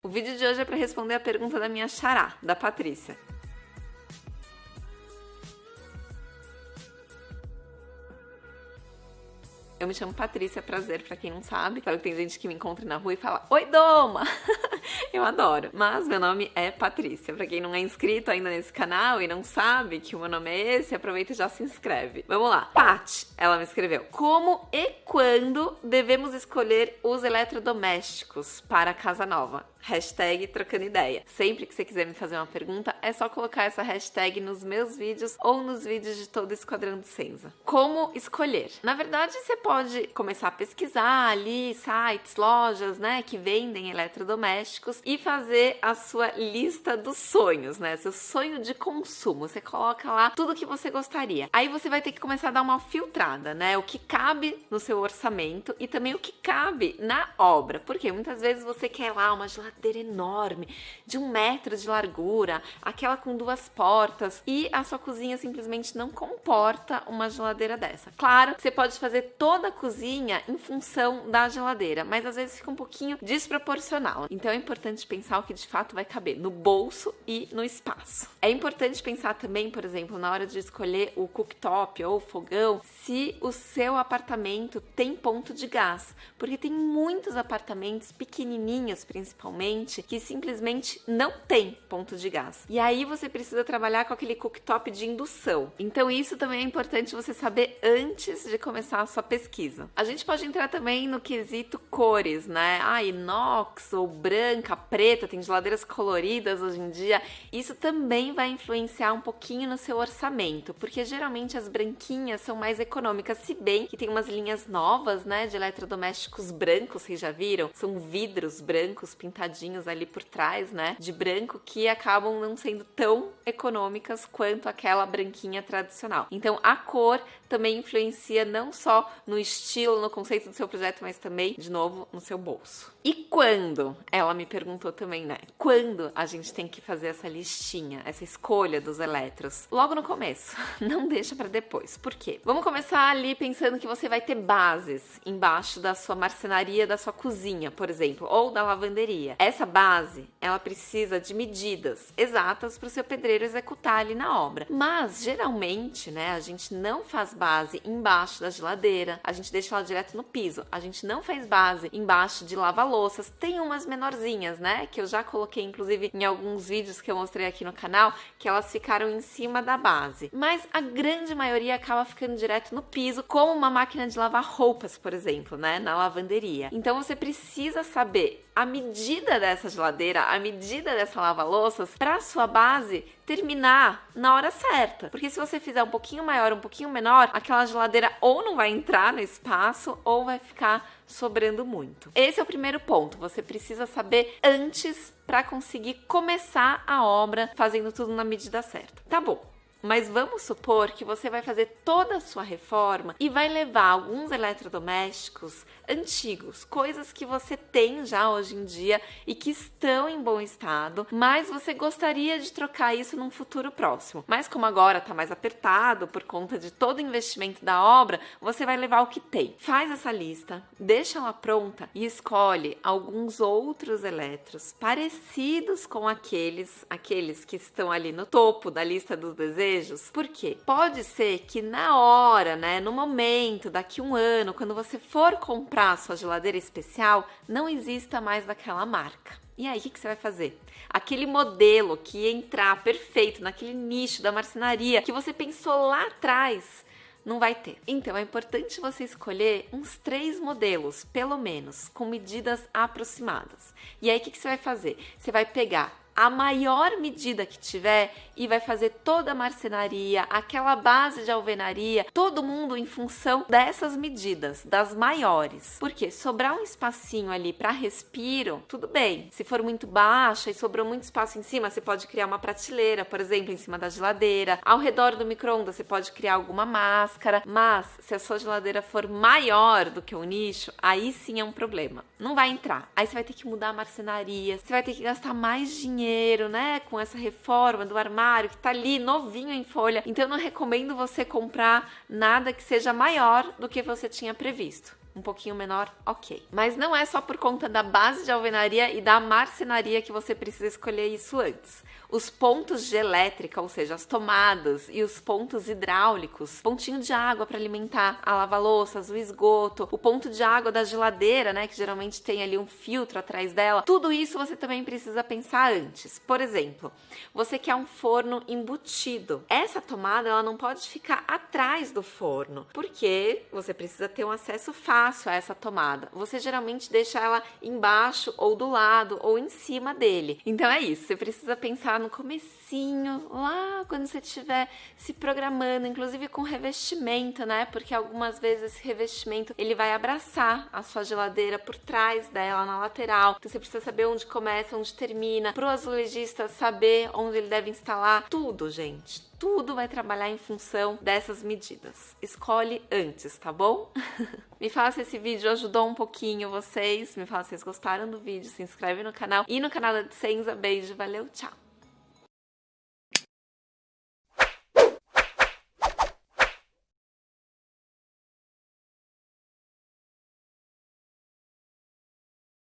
O vídeo de hoje é para responder a pergunta da minha xará, da Patrícia. Eu me chamo Patrícia, prazer pra quem não sabe. Claro que tem gente que me encontra na rua e fala: Oi, Doma! Eu adoro. Mas meu nome é Patrícia. Pra quem não é inscrito ainda nesse canal e não sabe que o meu nome é esse, aproveita e já se inscreve. Vamos lá. Pat, ela me escreveu: Como e quando devemos escolher os eletrodomésticos para a casa nova? Hashtag trocando ideia. Sempre que você quiser me fazer uma pergunta, é só colocar essa hashtag nos meus vídeos ou nos vídeos de todo o Esquadrão de Senza. Como escolher? Na verdade, você pode começar a pesquisar ali sites, lojas, né, que vendem eletrodomésticos e fazer a sua lista dos sonhos, né, seu sonho de consumo. Você coloca lá tudo que você gostaria. Aí você vai ter que começar a dar uma filtrada, né, o que cabe no seu orçamento e também o que cabe na obra. Porque muitas vezes você quer lá uma geladeira enorme, de 1 metro de largura, aquela com 2 portas, e a sua cozinha simplesmente não comporta uma geladeira dessa. Claro, você pode fazer toda a cozinha em função da geladeira, mas às vezes fica um pouquinho desproporcional. Então é importante pensar o que de fato vai caber no bolso e no espaço. É importante pensar também, por exemplo, na hora de escolher o cooktop ou o fogão, se o seu apartamento tem ponto de gás, porque tem muitos apartamentos pequenininhos, principalmente, que simplesmente não tem ponto de gás. E aí você precisa trabalhar com aquele cooktop de indução. Então isso também é importante você saber antes de começar a sua pesquisa. A gente pode entrar também no quesito cores, né? Inox ou branca, preta, tem geladeiras coloridas hoje em dia. Isso também vai influenciar um pouquinho no seu orçamento, porque geralmente as branquinhas são mais econômicas, se bem que tem umas linhas novas, né, de eletrodomésticos brancos, vocês já viram? São vidros brancos pintados ali por trás, né, de branco, que acabam não sendo tão econômicas quanto aquela branquinha tradicional. Então a cor também influencia não só no estilo, no conceito do seu projeto, mas também, de novo, no seu bolso. E quando? Ela me perguntou também, né? Quando a gente tem que fazer essa listinha, essa escolha dos eletros? Logo no começo, não deixa para depois. Por quê? Vamos começar ali pensando que você vai ter bases embaixo da sua marcenaria, da sua cozinha, por exemplo, ou da lavanderia. Essa base, ela precisa de medidas exatas para o seu pedreiro executar ali na obra. Mas, geralmente, né, a gente não faz base embaixo da geladeira, a gente deixa ela direto no piso. A gente não faz base embaixo de lava-louças. Tem umas menorzinhas, né, que eu já coloquei, inclusive, em alguns vídeos que eu mostrei aqui no canal, que elas ficaram em cima da base. Mas a grande maioria acaba ficando direto no piso, como uma máquina de lavar roupas, por exemplo, né, na lavanderia. Então, você precisa saber a medida dessa geladeira, a medida dessa lava-louças, para a sua base terminar na hora certa. Porque se você fizer um pouquinho maior, um pouquinho menor, aquela geladeira ou não vai entrar no espaço ou vai ficar sobrando muito. Esse é o primeiro ponto. Você precisa saber antes para conseguir começar a obra fazendo tudo na medida certa. Tá bom. Mas vamos supor que você vai fazer toda a sua reforma e vai levar alguns eletrodomésticos antigos, coisas que você tem já hoje em dia e que estão em bom estado, mas você gostaria de trocar isso num futuro próximo. Mas como agora está mais apertado por conta de todo o investimento da obra, você vai levar o que tem. Faz essa lista, deixa ela pronta e escolhe alguns outros eletros parecidos com aqueles que estão ali no topo da lista dos desejos. Por quê? Pode ser que na hora, né, no momento, daqui 1 ano, quando você for comprar a sua geladeira especial, não exista mais daquela marca. E aí, o que você vai fazer? Aquele modelo que ia entrar perfeito naquele nicho da marcenaria que você pensou lá atrás, não vai ter. Então, é importante você escolher uns 3 modelos, pelo menos, com medidas aproximadas. E aí, o que você vai fazer? Você vai pegar a maior medida que tiver e vai fazer toda a marcenaria, aquela base de alvenaria, todo mundo em função dessas medidas, das maiores. Porque sobrar um espacinho ali para respiro, tudo bem. Se for muito baixa e sobrou muito espaço em cima, você pode criar uma prateleira, por exemplo, em cima da geladeira. Ao redor do micro-ondas, você pode criar alguma máscara. Mas se a sua geladeira for maior do que o nicho, aí sim é um problema. Não vai entrar. Aí você vai ter que mudar a marcenaria, você vai ter que gastar mais dinheiro, né, com essa reforma do armário que tá ali novinho em folha. Então eu não recomendo você comprar nada que seja maior do que você tinha previsto. um pouquinho menor, ok. Mas não é só por conta da base de alvenaria e da marcenaria que você precisa escolher isso antes. Os pontos de elétrica, ou seja, as tomadas e os pontos hidráulicos, pontinho de água para alimentar a lava-louças, o esgoto, o ponto de água da geladeira, né, que geralmente tem ali um filtro atrás dela, tudo isso você também precisa pensar antes. Por exemplo, você quer um forno embutido. Essa tomada ela não pode ficar atrás do forno, porque você precisa ter um acesso fácil a essa tomada. Você geralmente deixa ela embaixo ou do lado ou em cima dele. Então é isso, você precisa pensar no comecinho, lá quando você estiver se programando, inclusive com revestimento, né? Porque algumas vezes esse revestimento ele vai abraçar a sua geladeira por trás dela, na lateral. Então você precisa saber onde começa, onde termina. Pro azulejista saber onde ele deve instalar. Tudo, gente. Tudo vai trabalhar em função dessas medidas. Escolhe antes, tá bom? Me fala se esse vídeo ajudou um pouquinho vocês. Me fala se vocês gostaram do vídeo. Se inscreve no canal e no canal da Dissenza. Beijo, valeu, tchau!